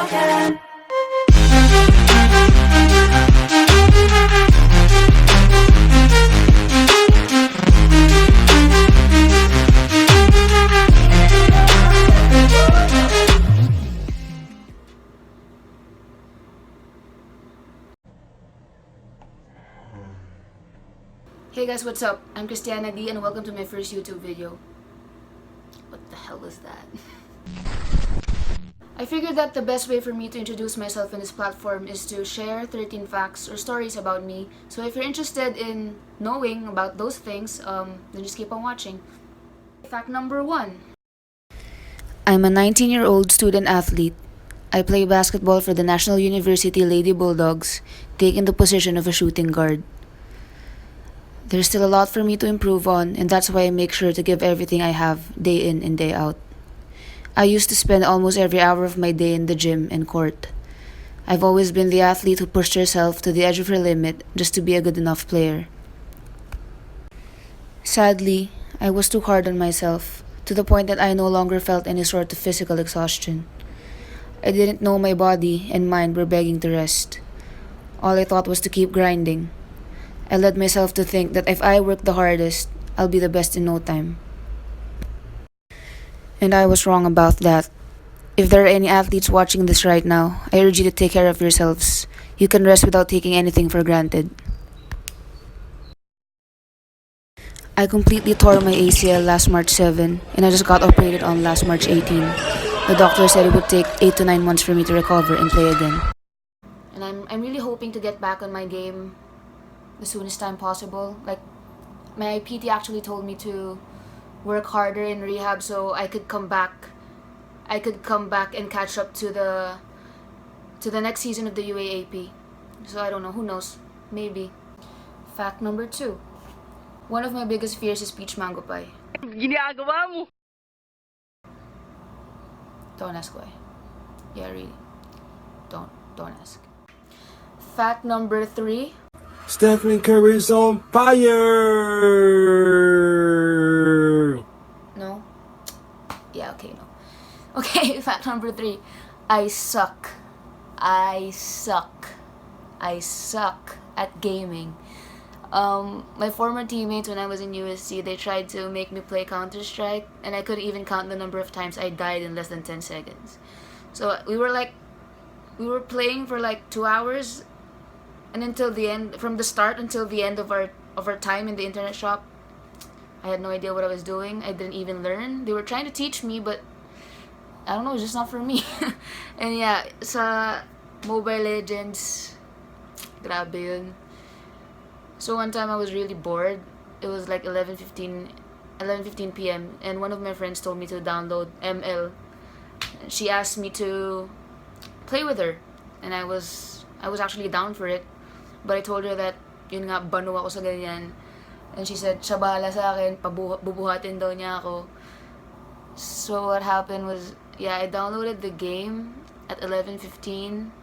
Hey guys, what's up? I'm Christiana D and welcome to my first YouTube video. What the hell was that? I figured that the best way for me to introduce myself in this platform is to share 13 facts or stories about me. So if you're interested in knowing about those things, then just keep on watching. Fact number 1. I'm a 19-year-old student athlete. I play basketball for the National University Lady Bulldogs, taking the position of a shooting guard. There's still a lot for me to improve on, and that's why I make sure to give everything I have, day in and day out. I used to spend almost every hour of my day in the gym and court. I've always been the athlete who pushed herself to the edge of her limit just to be a good enough player. Sadly, I was too hard on myself, to the point that I no longer felt any sort of physical exhaustion. I didn't know my body and mind were begging to rest. All I thought was to keep grinding. I led myself to think that if I work the hardest, I'll be the best in no time. And I was wrong about that. If there are any athletes watching this right now, I urge you to take care of yourselves. You can rest without taking anything for granted. I completely tore my ACL last March 7, and I just got operated on last March 18. The doctor said it would take 8 to 9 months for me to recover and play again. And I'm really hoping to get back on my game the soonest time possible. Like, my PT actually told me to work harder in rehab so I could come back and catch up to the next season of the UAAP. So I don't know, who knows, maybe. Fact number 2. One of my biggest fears is peach mango pie. Ginagawa mo. Don't ask why. Yeah, really. Don't ask. Fact number 3. Stephen Curry's on fire! No? Yeah, okay, no. Okay, fact number 3. I suck at gaming. My former teammates when I was in USC, they tried to make me play Counter-Strike, and I couldn't even count the number of times I died in less than 10 seconds. So we were playing for like 2 hours, and until the end, from the start until the end of our time in the internet shop, I had no idea what I was doing. I didn't even learn. They were trying to teach me, but I don't know, it's just not for me. And yeah, sa Mobile Legends, grabe yun. So one time I was really bored. It was like 11:15 p.m. and one of my friends told me to download ML. She asked me to play with her, and I was actually down for it. But I told her that yun nga, bano ako sa ganyan. And she said, siya bahala sa akin, bubuhatin daw niya ako. So what happened was, yeah, I downloaded the game at 11:15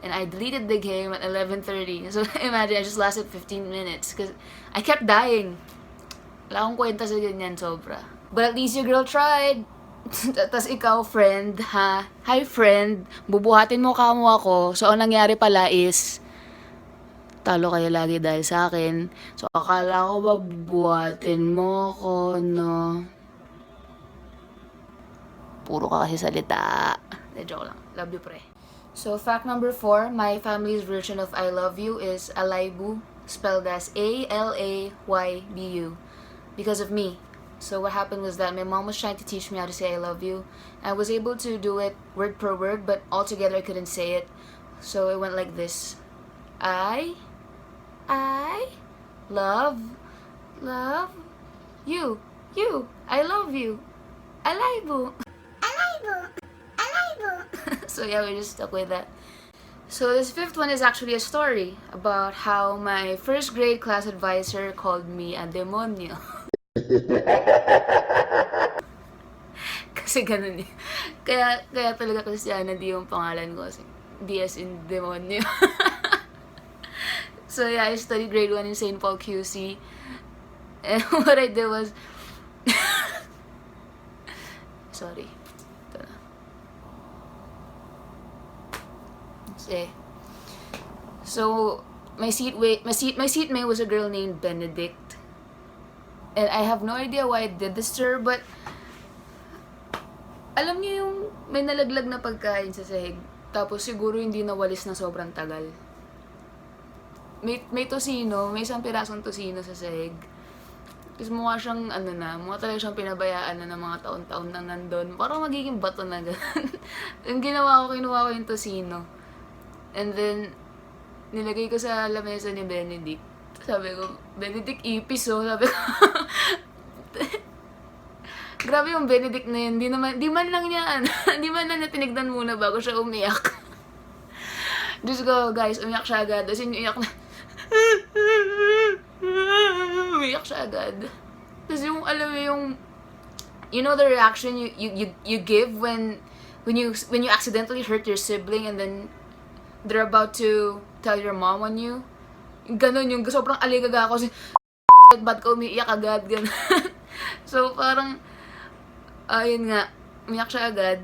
and I deleted the game at 11:30. So imagine, I just lasted 15 minutes because I kept dying. Wala akong kwenta sa ganyan, sobra. But at least your girl tried. Tas ikaw, friend, ha? Hi, friend. Bubuhatin mo kamo ako. So, ang nangyari pala is, talo kayo lagi dahil sa akin. So, akala ko ba bubuhatin mo ako, no? Puro ka kasi salita. Joke lang. Love you, pre. So, fact number 4, my family's version of I love you is Alaybu, spelled as A-L-A-Y-B-U, because of me. So what happened was that my mom was trying to teach me how to say I love you. I was able to do it word per word, but altogether I couldn't say it. So it went like this. I love you. I love you. Alaybu. So yeah, we just stuck with that. So this 5th one is actually a story about how my first grade class advisor called me a demonyo. Kasi ganun eh. Kaya talaga Christiana D yung pangalan ko. Kasi BS in demonyo. So yeah, I studied grade 1 in St. Paul QC. And what I did was... Sorry. Ito na. So, my seatmate was a girl named Benedict. And I have no idea why I did this to her, but alam niyo yung may nalaglag na pagkain sa sahig, tapos siguro hindi nawalis na sobrang tagal. May tosino, may isang pirasong tosino sa sahig. Tapos mukha siyang, mukha talaga siyang pinabayaan na ng mga taon-taon nang nandun. Parang magiging bato na gano'n. Yung kinuha ko yung tosino. And then, nilagay ko sa lamesa ni Benedict. Sabi ko, Benedict, ipis oh. Sabi ko, grabe yung Benedict na yun. Di man lang niya tinignan muna bago siya umiyak. Diyos ko, guys, umiyak siya agad. As in, umiyak na. Umiyak siya agad. Tapos yung, alam mo yung, you know the reaction you give when you accidentally hurt your sibling and then they're about to tell your mom on you? Ganon yung sobrang aligaga ako. Ba't ka umiiyak agad? Ganon. So, parang, ayun nga, umiyak siya agad.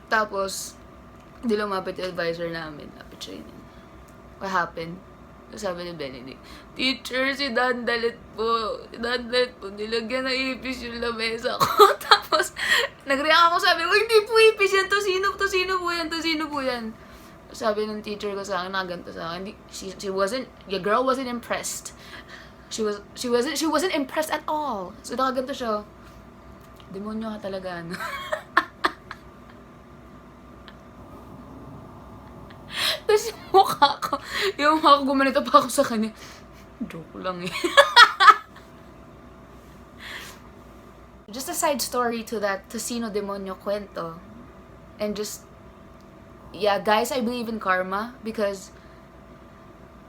Tapos, hindi lumapit yung advisor namin. Lapit siya yun. What happened? Sabi ni Benedict, teacher, si Dandalit po, nilagyan na ipis yung lamesa ko. Tapos, nag-react ako, sabi ko, hindi po ipis yan, tosino po yan. Sabi ng teacher ko sa akin, naganto sa akin, your girl wasn't impressed. She wasn't impressed at all. So, nakaganto siya, demonyo ka talaga, ano. Tapos yung mukha ko gumanito pa ako sa kanya. Joke lang eh. Just a side story to that Tosino Demonyo kwento. And just, yeah, guys, I believe in karma because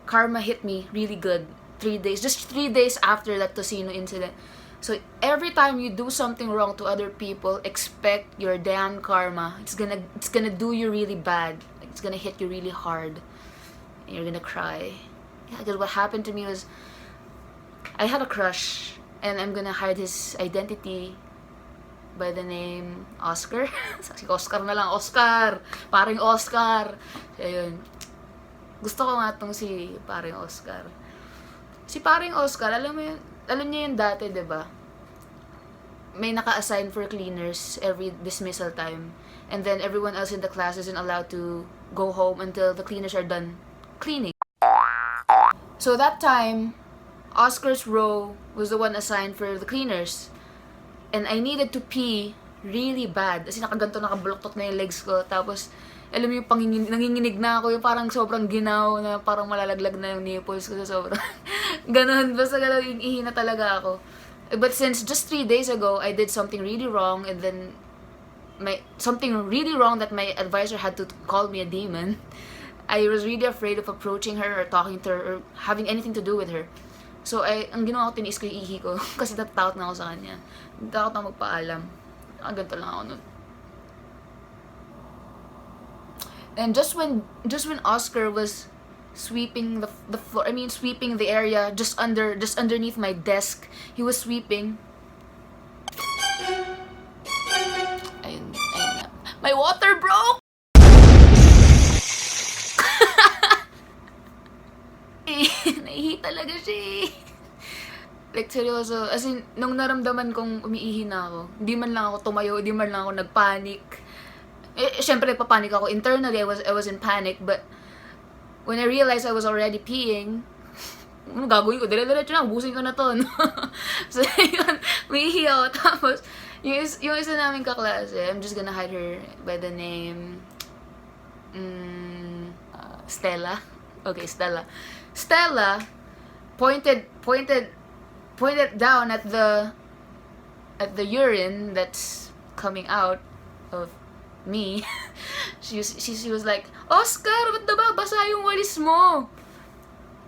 karma hit me really good. 3 days, just 3 days after that Tosino incident. So every time you do something wrong to other people, expect your damn karma. It's gonna do you really bad. Like, it's gonna hit you really hard. And you're gonna cry. Yeah, because what happened to me was I had a crush and I'm gonna hide his identity by the name Oscar. Si Oscar na lang, Oscar! Paring Oscar! So, ayun. Gusto ko nga tong si paring Oscar. Si paring Oscar, alam niyo yun dati, diba? May naka-assign for cleaners every dismissal time. And then everyone else in the class isn't allowed to go home until the cleaners are done cleaning. So that time, Oscar's row was the one assigned for the cleaners. And I needed to pee really bad. Kasi nakabuloktot na yung legs ko. Tapos, alam mo yung nanginginig na ako, yung parang sobrang ginaw na parang malalaglag na yung nipples ko sa sobrang ganon. Basta ganon, ihi na talaga ako. But since just 3 days ago, I did something really wrong and then something really wrong that my advisor had to call me a demon. I was really afraid of approaching her or talking to her or having anything to do with her. So, ang ginawa ko, tiniis ko yung ihi ko kasi natatakot na ako sa kanya. Takot na magpaalam. Ganito lang ako nun. And just when Oscar was sweeping the floor, sweeping the area just underneath my desk, he was sweeping. Ayun na. My water broke! Naihi talaga siya eh. Like, seryoso. As in, nung naramdaman kong umiihi na ako, di man lang ako tumayo, di man lang ako nagpanic. Syempre, nagpapanik ako. Internally, I was in panic, but when I realized I was already peeing, ano gagawin ko? Dire-diretso na, ubusin ko na to. No? So, yun, umiihi ako. Tapos, yung isa namin kaklase, I'm just gonna hide her by the name, Stella. Okay, Stella. Stella pointed down at the urine that's coming out of me. she was like, Oscar, ba't ba basa yung walis mo?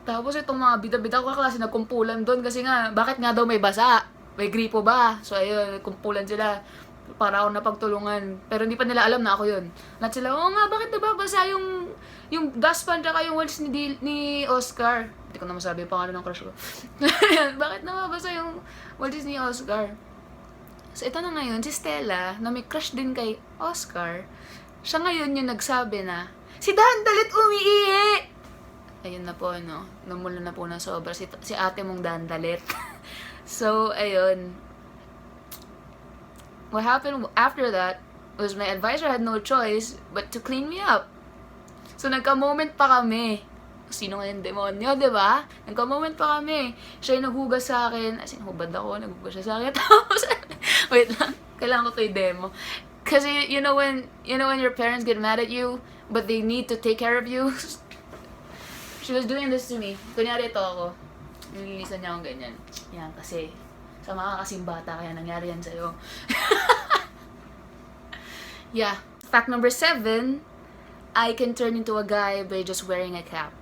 Tapos itong mga bida-bida ko klase nagkumpulan doon kasi nga, bakit nga daw may basa? May gripo ba? So ayun, kumpulan sila para ako napagtulungan. Pero hindi pa nila alam na ako yun. Lahat sila, oo nga, bakit nababasa yung dustpan tsaka yung walis ni Oscar? Hindi ko na masabi yung pangalan ng crush ko. Bakit nababasa yung walis ni Oscar? So, ito na ngayon, si Stella, na may crush din kay Oscar, siya ngayon yung nagsabi na, Si Dandalit umiihi! Ayun na po, no? Namula na po na sobra si ate mong Dandalit. So, ayun. What happened after that was my advisor had no choice but to clean me up. So, nagka-moment pa kami. Sino nga yung demonyo, di ba? Nagka-moment pa kami. Siya yung naghugas sa akin. As in, hubad ako. Naghugas siya sa akin. Tapos, wait lang. Kailangan ko to i-demo. Kasi, you know when your parents get mad at you, but they need to take care of you? She was doing this to me. Kunyari ito ako. Nililisan niya akong ganyan. Yan, kasi sa mga kasing bata, kaya nangyari yan sa'yo. Yeah. Fact number 7, I can turn into a guy by just wearing a cap.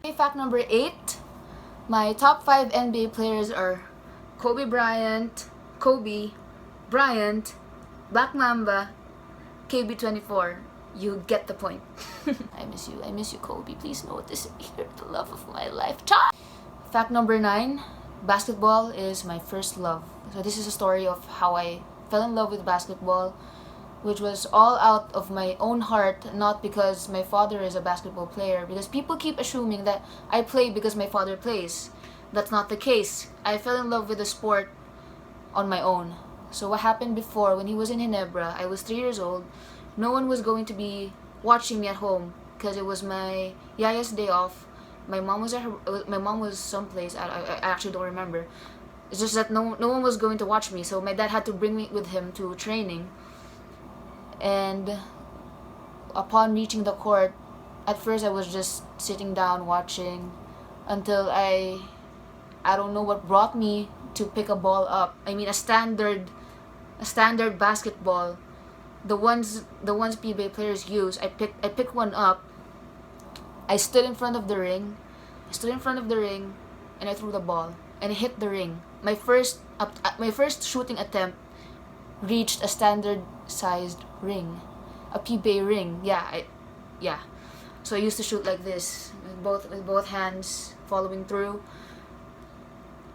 Okay, fact number 8, my top 5 NBA players are Kobe Bryant, Black Mamba, KB24. You get the point. I miss you, Kobe. Please notice you're the love of my lifetime. Fact number 9, basketball is my first love. So this is a story of how I fell in love with basketball, which was all out of my own heart, not because my father is a basketball player, because people keep assuming that I play because my father plays. That's not the case. I fell in love with the sport on my own. So what happened before, when he was in Ginebra, I was 3 years old. No one was going to be watching me at home because it was my yaya's day off. My mom was someplace. I actually don't remember. It's just that no one was going to watch me, so my dad had to bring me with him to training. And upon reaching the court, at first I was just sitting down watching until I don't know what brought me to pick a ball up. I mean a standard basketball. The ones PBA players use. I picked one up. I stood in front of the ring. And I threw the ball and it hit the ring. My first shooting attempt reached a standard sized ring, a PBA ring. Yeah. So I used to shoot like this with both hands, following through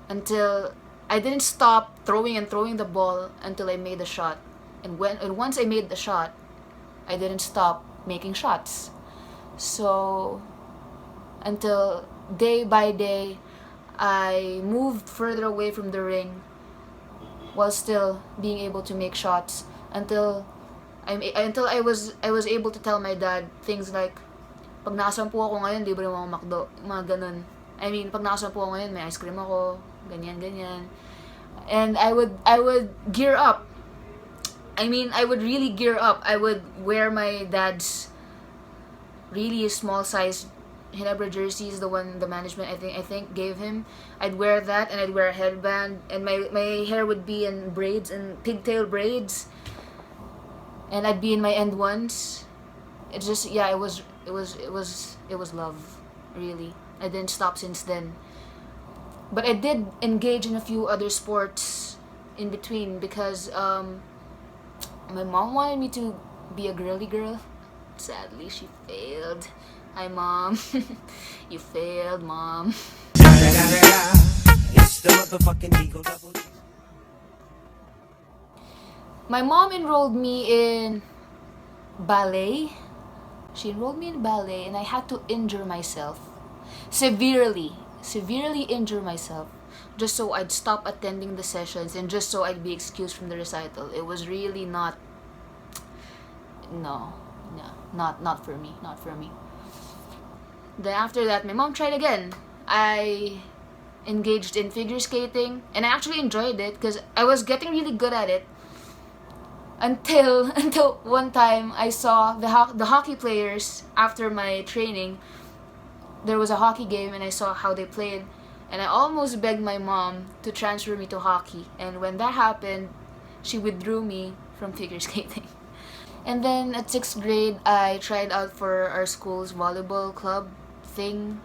until I didn't stop throwing the ball until I made the shot. And once I made the shot, I didn't stop making shots. So until day by day, I moved further away from the ring while still being able to make shots until I was able to tell my dad things like, pag nakasampu ako ngayon, libre mo ako makdo, mga ganun. I mean, pag nakasampu ako ngayon, may ice cream ako, ganyan. And I would gear up. I mean, I would really gear up. I would wear my dad's really small size Ginebra jerseys, the one the management I think gave him. I'd wear that, and I'd wear a headband, and my hair would be in braids and pigtail braids, and I'd be in my end ones. It was love, really. I didn't stop since then. But I did engage in a few other sports in between because my mom wanted me to be a girly girl. Sadly, she failed. Hi, Mom. You failed, Mom. It's the motherfucking Eagle Double. My mom enrolled me in ballet. She enrolled me in ballet, and I had to injure myself. Severely injure myself. Just so I'd stop attending the sessions and just so I'd be excused from the recital. It was really not for me. Then after that, my mom tried again. I engaged in figure skating, and I actually enjoyed it because I was getting really good at it. Until one time I saw the hockey players after my training. There was a hockey game, and I saw how they played, and I almost begged my mom to transfer me to hockey. And when that happened, she withdrew me from figure skating. And then at 6th grade, I tried out for our school's volleyball club thing,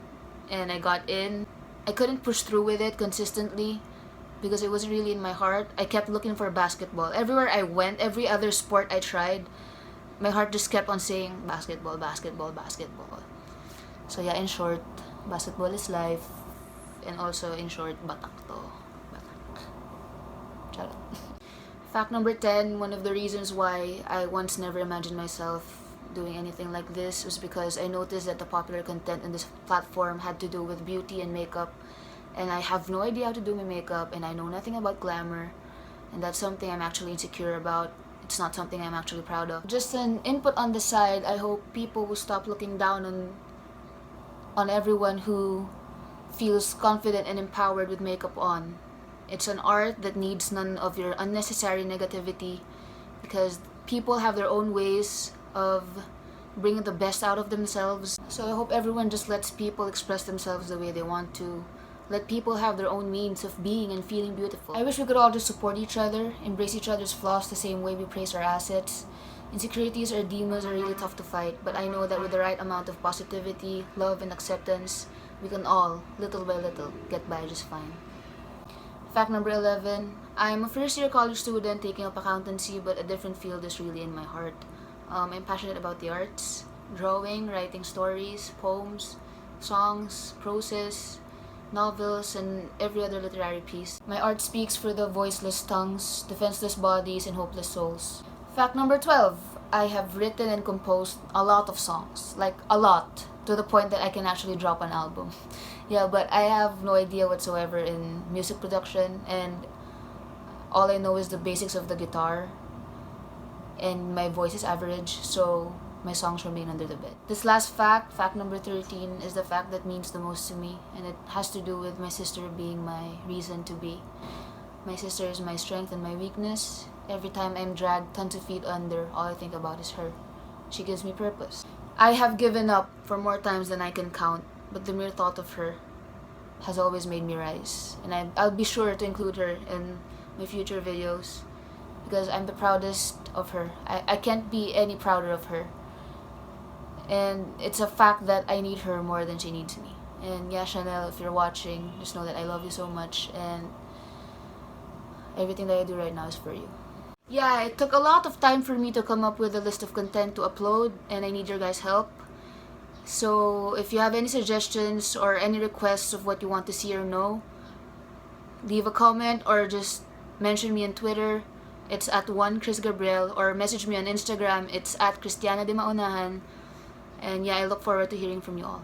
and I got in. I couldn't push through with it consistently because it wasn't really in my heart. I kept looking for basketball. Everywhere I went, every other sport I tried, my heart just kept on saying basketball. So yeah, in short, basketball is life. and also, in short, batak to. Batak. Charot. Fact number 10, one of the reasons why I once never imagined myself doing anything like this was because I noticed that the popular content in this platform had to do with beauty and makeup, and I have no idea how to do my makeup, and I know nothing about glamour, and that's something I'm actually insecure about. It's not something I'm actually proud of. Just an input on the side, I hope people will stop looking down on everyone who feels confident and empowered with makeup on. It's an art that needs none of your unnecessary negativity, because people have their own ways of bringing the best out of themselves. So I hope everyone just lets people express themselves the way they want to. Let people have their own means of being and feeling beautiful. I wish we could all just support each other, embrace each other's flaws the same way we praise our assets. Insecurities or demons are really tough to fight, but I know that with the right amount of positivity, love, and acceptance, we can all, little by little, get by just fine. Fact number 11, I'm a first-year college student taking up accountancy, but a different field is really in my heart. I'm passionate about the arts, drawing, writing stories, poems, songs, proses, novels, and every other literary piece. My art speaks for the voiceless tongues, defenseless bodies, and hopeless souls. Fact number 12, I have written and composed a lot of songs. Like, a lot. To the point that I can actually drop an album. Yeah, but I have no idea whatsoever in music production, and all I know is the basics of the guitar, and my voice is average, so my songs remain under the bed. This last fact, fact number 13, is the fact that means the most to me, and it has to do with my sister being my reason to be. My sister is my strength and my weakness. Every time I'm dragged tons of feet under, all I think about is her. She gives me purpose. I have given up for more times than I can count, but the mere thought of her has always made me rise. And I'll be sure to include her in my future videos, because I'm the proudest of her. I can't be any prouder of her. And it's a fact that I need her more than she needs me. And yeah, Chanel, if you're watching, just know that I love you so much, and everything that I do right now is for you. Yeah, it took a lot of time for me to come up with a list of content to upload, and I need your guys' help. So if you have any suggestions or any requests of what you want to see or know, leave a comment or just mention me on Twitter. It's at 1ChrisGabriel, or message me on Instagram. It's at Christiana D. And yeah, I look forward to hearing from you all.